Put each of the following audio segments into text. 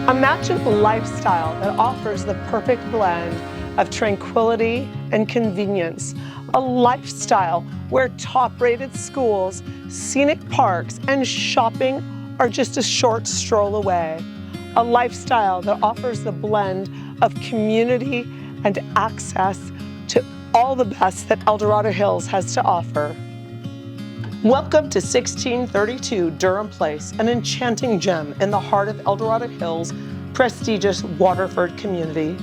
Imagine a lifestyle that offers the perfect blend of tranquility and convenience. A lifestyle where top-rated schools, scenic parks, and shopping are just a short stroll away. A lifestyle that offers the blend of community and access to all the best that Dorado Hills has to offer. Welcome to 1632 Durham Place, an enchanting gem in the heart of Dorado Hills' prestigious Waterford community.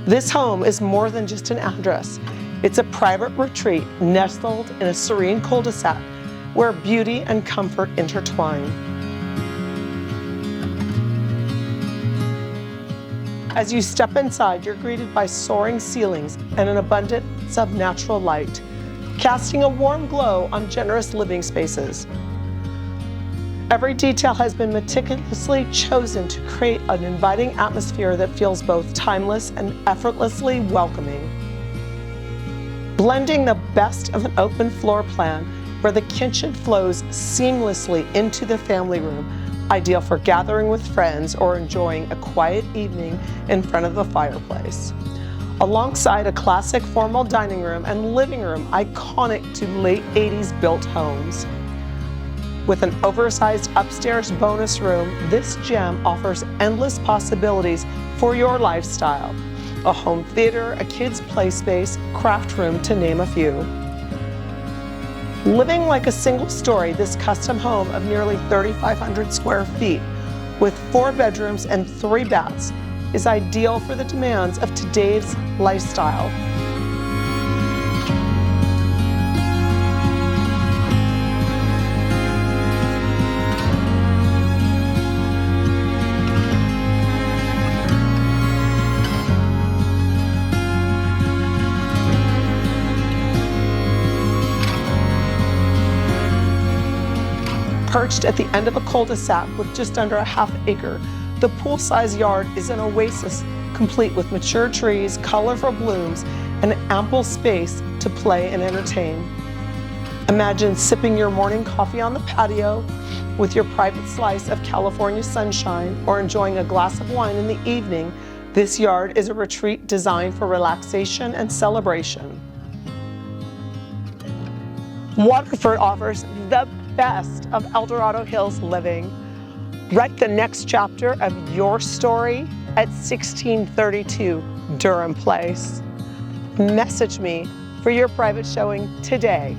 This home is more than just an address. It's a private retreat nestled in a serene cul-de-sac where beauty and comfort intertwine. As you step inside, you're greeted by soaring ceilings and an abundance of natural light, casting a warm glow on generous living spaces. Every detail has been meticulously chosen to create an inviting atmosphere that feels both timeless and effortlessly welcoming. Blending the best of an open floor plan where the kitchen flows seamlessly into the family room, ideal for gathering with friends or enjoying a quiet evening in front of the fireplace. Alongside a classic formal dining room and living room iconic to late 80s built homes. With an oversized upstairs bonus room, this gem offers endless possibilities for your lifestyle. A home theater, a kids' play space, craft room, to name a few. Living like a single story, this custom home of nearly 3,500 square feet with 4 bedrooms and 3 baths is ideal for the demands of today's lifestyle. Perched at the end of a cul-de-sac with just under a half acre, the pool-sized yard is an oasis complete with mature trees, colorful blooms, and ample space to play and entertain. Imagine sipping your morning coffee on the patio with your private slice of California sunshine or enjoying a glass of wine in the evening. This yard is a retreat designed for relaxation and celebration. Waterford offers the best of Dorado Hills living. Write the next chapter of your story at 1632 Durham Place. Message me for your private showing today.